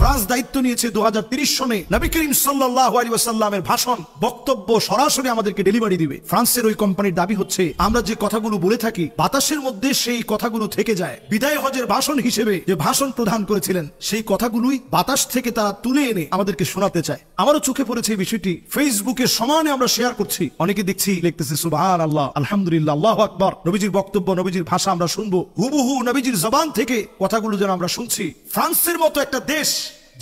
France দায়িত্ব নিয়েছে 2030 সনে নবী করিম সাল্লাল্লাহু আলাইহি ওয়াসাল্লামের ভাষণ বক্তব্য সরাসরি আমাদেরকে ডেলিভারি দিবে। ফ্রান্সের ওই কোম্পানির দাবি হচ্ছে আমরা যে কথাগুলো বলে থাকি বাতাসের মধ্যে সেই কথাগুলো থেকে যায়। বিদায় হজের ভাষণ হিসেবে যে ভাষণ প্রদান করেছিলেন সেই কথাগুলোই বাতাস থেকে তারা তুলে এনে আমাদেরকে শোনাতে চায়। আমারও চোখে পড়েছে এই বিষয়টি, ফেসবুকে সমানে আমরা শেয়ার করছি, অনেকে দেখছি লিখতেছে সুবহানাল্লাহ, আলহামদুলিল্লাহ, আল্লাহু আকবার, নবীজির বক্তব্য নবীজির ভাষা আমরা শুনবো, হুবহু নবীজির জবান থেকে কথাগুলো যেন আমরা শুনছি। ফ্রান্সের মতো একটা দেশ,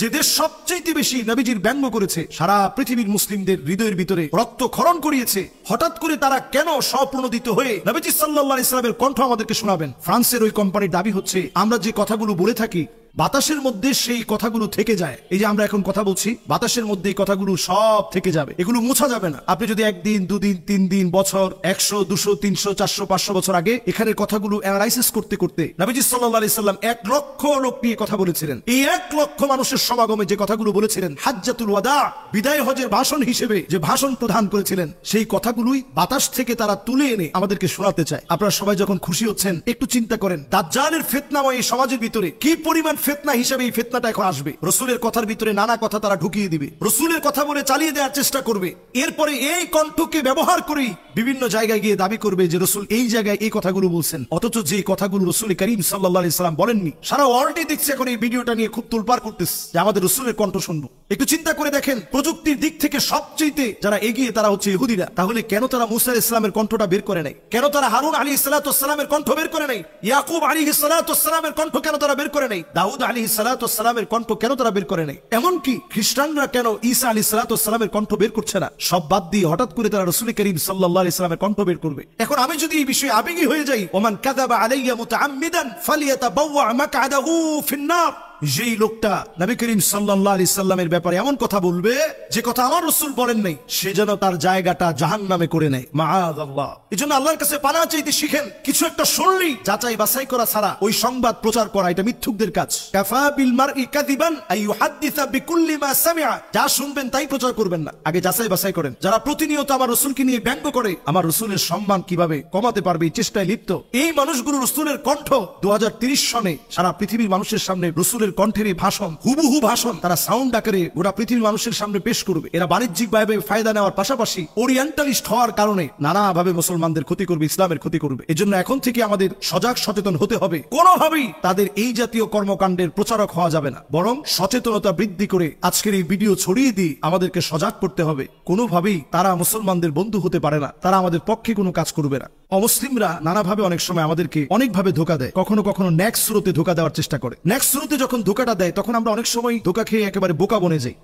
যে দেশ সবচেয়ে বেশি নবীজির ব্যঙ্গ করেছে, সারা পৃথিবীর মুসলিমদের হৃদয়ের ভিতরে রক্তক্ষরণ করিয়েছে, হঠাৎ করে তারা কেন স্বপ্রণোদিত হয়ে নবীজি সাল্লাল্লাহু আলাইহি সাল্লামের কণ্ঠ আমাদেরকে শোনাবেন? ফ্রান্সের ওই কোম্পানির দাবি হচ্ছে আমরা যে কথাগুলো বলে থাকি বাতাসের মধ্যে সেই কথাগুলো থেকে যায়। এই যে আমরা এখন কথা বলছি বাতাসের মধ্যে এই কথাগুলো সব থেকে যাবে, এগুলো মোছা যাবে না। আপনি যদি একদিন, দুদিন, 3 দিন, বছর, 100, 200, 300, 400, 500 বছর আগে এখানে কথাগুলো অ্যানালাইসিস করতে করতে নবীজি সাল্লাল্লাহু আলাইহি সাল্লাম 1 লক্ষ লোক নিয়ে কথা বলেছিলেন। এই 1 লক্ষ মানুষের সমাগমে যে কথাগুলো বলেছিলেন, হাজ্জাতুল ওয়াদা, বিদায় হজের ভাষণ হিসেবে যে ভাষণ প্রদান করেছিলেন, সেই কথাগুলোই বাতাস থেকে তারা তুলে এনে আমাদেরকে শোনাতে চায়। আপনারা সবাই যখন খুশি হচ্ছেন একটু চিন্তা করেন দাজ্জালের ফিতনাময় এই সমাজের ভিতরে কি পরিমাণ ফিতনা হিসেবে এই ফিতনাটা এখন আসবে। রাসূলের কথার ভিতরে নানা কথা তারা ঢুকিয়ে দিবে, রাসূলের কথা বলে চালিয়ে দেওয়ার চেষ্টা করবে। এরপরে এই কণ্ঠকে ব্যবহার করে বিভিন্ন জায়গায় গিয়ে দাবি করবে যে রাসূল এই জায়গায় এই কথাগুলো বলছেন, অথচ যে কথাগুলো রাসূল করিম সাল্লাল্লাহু আলাইহি সাল্লাম বলেননি। সারা ওয়ার্ল্ডে দেখছে এখন এই ভিডিওটা নিয়ে খুব তোলপাড় করতেছে যে আমাদের রাসূলের কণ্ঠ শুনবো। একটু চিন্তা করে দেখেন, প্রযুক্তির দিক থেকে সবচেয়ে যারা এগিয়ে তারা হচ্ছে ইহুদিরা। তাহলে কেন তারা মুসা আলাইহিস সালামের কণ্ঠটা বের করে নাই? কেন তারা হারুন আলাইহিস সালামের কণ্ঠ বের করে নাই? ইয়াকুব আলাইহিস সালামের কণ্ঠ কেন তারা বের করে নাই? দাউদ আলাইহিস সালামের কণ্ঠ কেন তারা বের করে নাই? এমনকি খ্রিস্টানরা কেন ঈসা আলাইহিস সালামের কণ্ঠ বের করছে না? সব বাদ দিয়ে হঠাৎ করে তারা রাসূল করিম সাল্লাল্লাহু আলাইহি সাল্লামের কণ্ঠ বের করবে। এখন আমি যদি এই বিষয়ে আবেগী হয়ে যাই, ওমান কাযাবা আলাইয়া মুতাআম্মিদান ফালিয়াতাবাওয়া মাকআদাহু ফিন-নার, যেই লোকটা নবী করিম সাল্লাল্লাহু আলাইহি সাল্লামের ব্যাপারে এমন কথা বলবে যে কথা আমার রাসূল বলেন নাই, সে যেন তার জায়গাটা জাহান্নামে করে নেয়, মাআযাল্লাহ। এজন্য আল্লাহর কাছে পানাহ চাইতে শিখেন। কিছু একটা শুনলেই যাচাই বাছাই করা ছাড়া ওই সংবাদ প্রচার করা এটা মিথ্যুকদের কাজ। কাফা বিল মারই কাযিবান আই ইউহাদ্দিসা বিকুল্লি মা সামিআ, যা শুনবেন তাই প্রচার করবেন না, আগে যাচাই বাছাই করেন। যারা প্রতিনিয়ত আমার রাসূলকে নিয়ে ব্যঙ্গ করে আমার রাসূলের সম্মান কিভাবে কমাতে পারবে এই চেষ্টায় লিপ্ত, এই মানুষগুলো রাসূলের কণ্ঠ 2030 সনে সারা পৃথিবীর মানুষের সামনে রাসূলের কণ্ঠের ভাষণ, হুবহু ভাষণ তারা সাউন্ড আকারে গোটা পৃথিবীর মানুষের সামনে পেশ করবে। এরা বাণিজ্যিকভাবে ফায়দা নেওয়ার পাশাপাশি ওরিয়েন্টালিস্ট হওয়ার কারণে নানাভাবে মুসলমানদের ক্ষতি করবে, ইসলামের ক্ষতি করবে। এজন্য এখন থেকে আমাদের সজাগ সচেতন হতে হবে। কোনোভাবেই তাদের এই জাতীয় কর্মকাণ্ডের প্রচারক হওয়া যাবে না, বরং সচেতনতা বৃদ্ধি করে আজকের এই ভিডিও ছড়িয়ে দিয়ে আমাদেরকে সজাগ করতে হবে। কোনোভাবেই তারা মুসলমানদের বন্ধু হতে পারে না, তারা আমাদের পক্ষে কোনো কাজ করবে না। অমুসলিমরা নানাভাবে অনেক সময় আমাদেরকে অনেকভাবে ধোঁকা দেয়, কখনো কখনো নেক্সট স্রোতে ধোঁকা দেওয়ার চেষ্টা করে। নেক্সট স্রোতে যখন ধোঁকাটা দেয় তখন আমরা অনেক সময় ধোঁকা খেয়ে একেবারে বোকা বনে যাই।